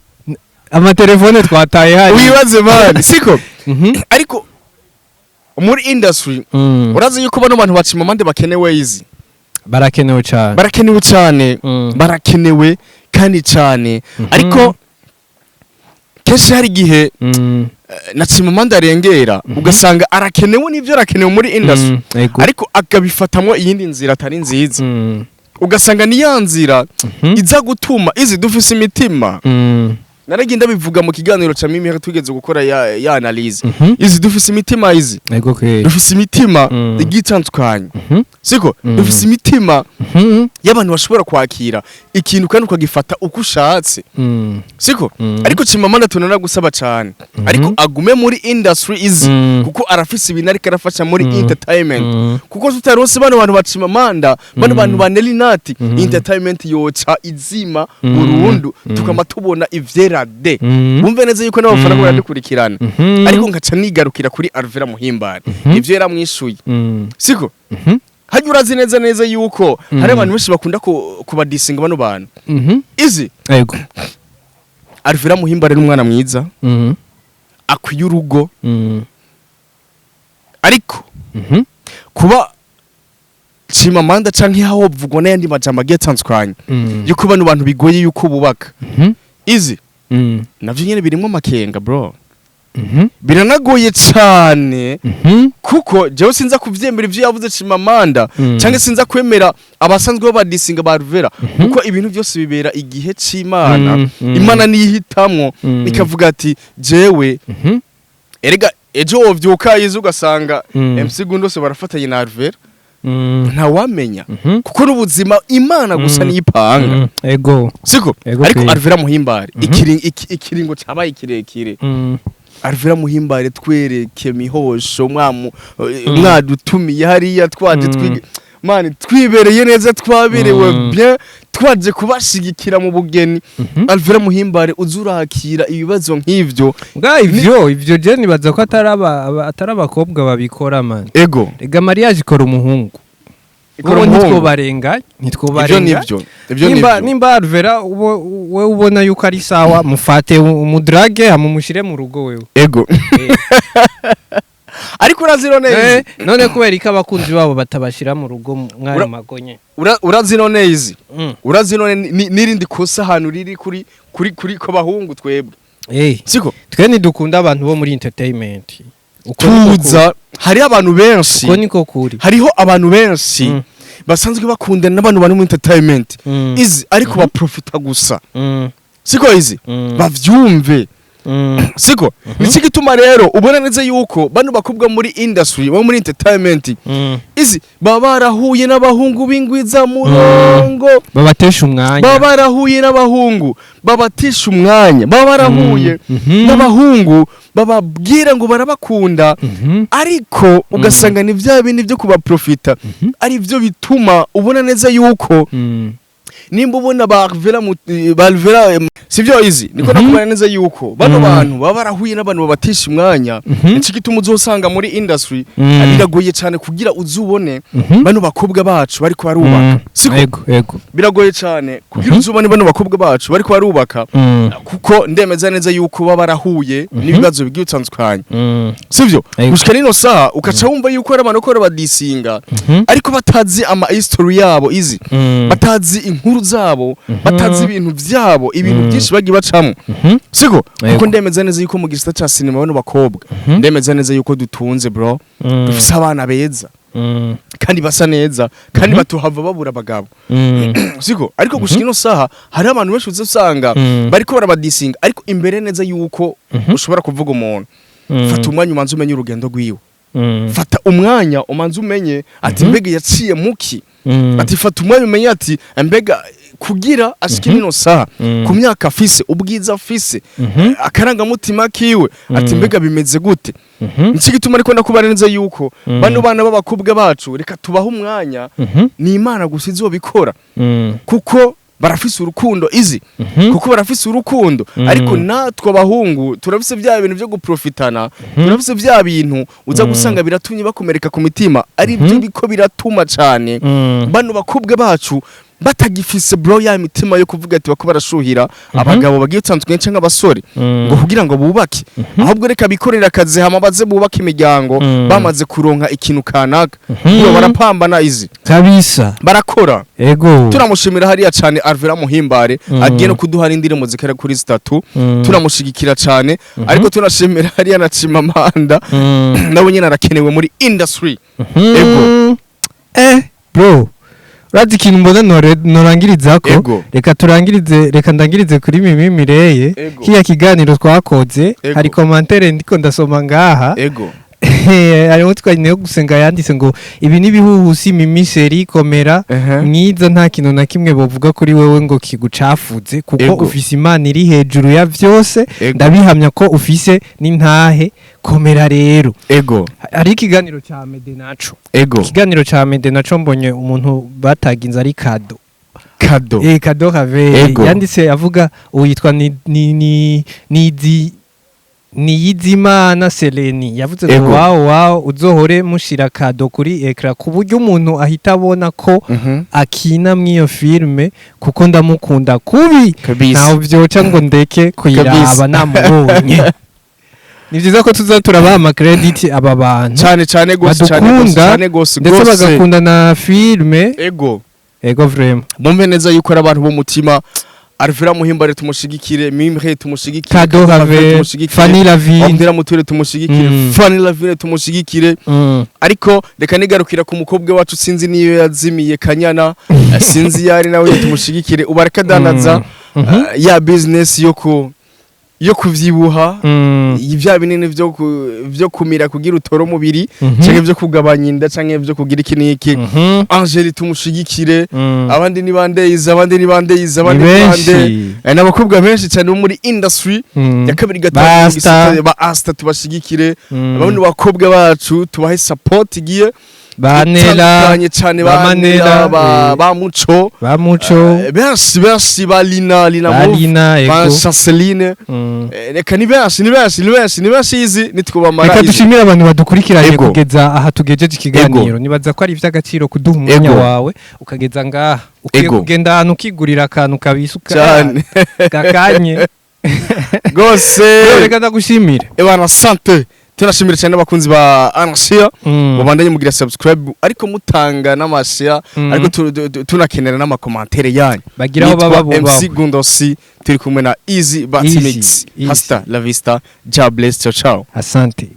B: amatelefone twataye hari
A: wibaze man siko ariko muri industry urazi yuko bano bantu bacima mande bakenewe izi
B: barakenewe cyane
A: barakenewe kandi cyane ariko kenshi hari gihe nacima mande arengera ugasanga arakenewe n'ivyo arakenewe muri industry ariko akabifatamwo iyindi nzira atari nziza ugasanga ni ya nzira iza gutuma izi dufise imitima naraginda bivuga mu kiganiro ca Mireille tugeze gukora ya analyse izi dufise imitima izi dufise imitima igitandukanye siko dufise imitima y'abantu bashobora kwakira ikintu kandi ukagifata uko ushatse siko ariko cimamanda tunana gusaba cyane ariko agume muri industry izi kuko arafise ibintu ariko arafasha muri entertainment kuko tutarose bano bantu bacimamanda bano bantu banelinati entertainment yoca izima burundu tukama tubona ivyera de bumve neza yuko n'abafana ko baradukurikirana ariko ngaca nigarukira kuri ALVELLA muhimbare ivyo yaramwishuye siko hajya urazi neza yuko hari abantu benshi bakunda kubadisinga bano bantu izi
B: yego
A: ALVELLA muhimbare n'umwana mwiza akwiye urugo ariko kuba Chimamanda canke haho vugwa n'ayandi majambo agiye atandukanye yuko bano bantu bigoye yuko bubaka izi navyo nyene birimo makenga bro biranagoye cyane kuko jewe sinza kuvyemera ivyo yavuze Chimamanda canke sinza kwemera abasanzwe babadisinga ba ALVELLA kuko ibintu byose bibera igihe c'Imana Imana niyihitamwo ikavuga ati jewe erega ejo wovyuka yize ugasanga MC Gundose barafatanye na ALVELLA nta wamenya kuko n'ubuzima Imana gusa niyipanga
B: ego
A: siko ariko ALVELLA muhimbare ikiringo cyabaye kirekire ALVELLA muhimbare twereke mihosho mwadutumiye hariya twaje mani twibereye neza twaberewe bien twaje kubashigikira mu bugeni ALVELLA muhimbare uzurakira ibibazo nk'ivyo
B: ivyo je nibaza ko atari abakobwa babikora man
A: ego
B: ega mariage ikora umuhungu nitwobarenga nimba ALVELLA we ubona yuko ari sawa mufate umudrage amumushire mu rugo wewe
A: ego ariko urazirone
B: none kubera ko abakunzi babo batabashira mu rugo mwayo magonye
A: urazirone izi urazirone nirindi kosa hanu riri kuri ko bahungu twebwe
B: siko twe nidukunda abantu bo muri entertainment
A: tuza hari abantu benshi
B: uko niko kuri
A: hariho abantu benshi basanzwe bakundana n'abantu bari mu entertainment izi ariko baprofita gusa siko izi bavyumve siko niki gituma rero ubona neza yuko bano bakobwa muri industry bo muri entertainment izi babarahuye n'abahungu bingwiza murongo
B: babatesha umwanya
A: babarahuye n'abahungu babatisha umwanya babarahuye n'abahungu bababwira ngo barabakunda ariko ugasanga ni vya bindi byo kuba profita ari byo bituma ubona neza yuko nimba ubona ba ALVELLA sivyo izi niko nakubana neza yuko bano bantu baba barahuye n'abantu babatisha umwanya iki gituma uzosanga muri industry biragoye cyane kugira uzubone bano bakobwa bacu bariko barubaka
B: siko
A: biragoye cyane kugira uzubone bano bakobwa bacu bariko barubaka kuko ndemeza neza yuko baba barahuye n'ibibazo bigiye utandukanye sivyo gushika nino saha ukaca wumva yuko ari abantu ko badisinga ariko batazi ama history yabo izi batazi inkuru zabo batazi ibintu vyabo ibintu byinshi bagi bacamo siko kuko ndemeza neza yuko mu gisata ca cinema bano bakobwa ndemeza neza yuko dutunze bro dufise abana beza kandi basa neza kandi batuhava babura abagabo siko ariko gushika ino saha hari abantu benshi uzosanga bariko barabadisinga ariko imbere neza yuko ushobora kuvuga umuntu fata umwanya umanze umenye urugendo rwiwe fata umwanya umanze umenye ati mbega yaciye muki ati fata umwanya umenye ati mbega kugira ashike nino saha ku myaka afise ubwiza afise akaranga mutima kiwe ati mbega bimeze gute niki gituma ariko ndakubarenze yuko bano bana b'abakobwa bacu reka tubaho umwanya ni Imana gusa izobikora kuko barafise urukundo izi kuko barafise urukundo ariko natwe abahungu turafise bya bintu byo guprofitana turafise bya bintu uza gusanga biratumye bakomereka ku mitima ari byo biko biratuma cyane bano bakobwa bacu batagifise bro ya mitima yo kuvuga ati bako barashuhira abagabo bagiye utandukanye cyangwa abasore ngo kugira ngo bubake ahubwo reka bikorera akazi hamabaze bubake imiryango bamaze kuronka ikintu kanaka ngo barapambana izi
B: kabisa
A: barakora
B: ego
A: turamushimira hariya cyane ALVELLA muhimbare agiye no kuduhara indirimbo zikara kuri statu turamushigikira cyane ariko tunashimira hariya na Chimamanda nawe nyine arakenewe muri industry ego
B: bro Radi kintu mbona norangirizako reka ndangirize kuri Mireille kiya kiganiro twakoze hari commentaire ndiko ndasoma ngaha hari mutwanye yo gusenga yanditse ngo ibi nibihuhusi Mireille komera mwiza nta kintu na kimwe bovuga kuri wewe ngo kigucafuze kuko ufise Imana iri hejuru ya vyose ndabihamya ko ufise n'intahe komera rero ari ikiganiro ca Medenacho ikiganiro ca Medenacho mbonye umuntu bataginze ari kado have yanditse avuga uyitwa Niyizimana Seleni yavuze ngo wow uzohore mushira kado kuri ekra ku buryo umuntu ahita abona ko akina mwiyo filme kuko ndamukunda kubi naho vyoca ngo ndeke kuyiraba namubonye ni byiza ko tuzaturaba ama credit aba bantu
A: cyane gose
B: ndetse bagakunda na filme ego vraiment
A: mumbe neza yuko ari abantu b'umutima ALVELLA muhimbare tumushigikire Mireille tumushigikire
B: Kado have Fanny Lavine
A: Ondera muture tumushigikire Fanny Lavine tumushigikire ariko reka nigarukira ku mukobwa wacu sinzi niyo yazimiye Kanyana sinzi yari nawe tumushigikire ubareka danaza ya business yo kuvyibuha ibya binini byo kumira kugira utoro mubiri canke byo kugabanya inda canke byo kugira ikiniki Angeli tumushigikire abandi ni bande n'abakobwa benshi cyane muri industry ya kabiri gatatu ba Asta tubashigikire abandi bakobwa bacu tubahe support igiye
B: Banela
A: cyane ba muco benshi ba Lina ba Chanceline reka ni benshi izi nitwubamara
B: reka dushimira abantu badukurikiranye kugeza aha tugejeje ikiganiro nibaza ko ari ivy'agaciro kuduha umwanya wawe ukageza ngaha ukigenda ahantu ukigurira akantu kabisuka cyane gakanye
A: gose
B: reka ndagushimire
A: ebana sante tunashimira cyane abakunzi ba Ansia mubandanye mugira subscribe ariko mutanga n'amashare ariko tunakenera n'amakomantere yanyu
B: bagiraho baba
A: MC Gundosi turi kumwe na Easy Batimix hasta la vista, ja bless, ciao ciao
B: asante.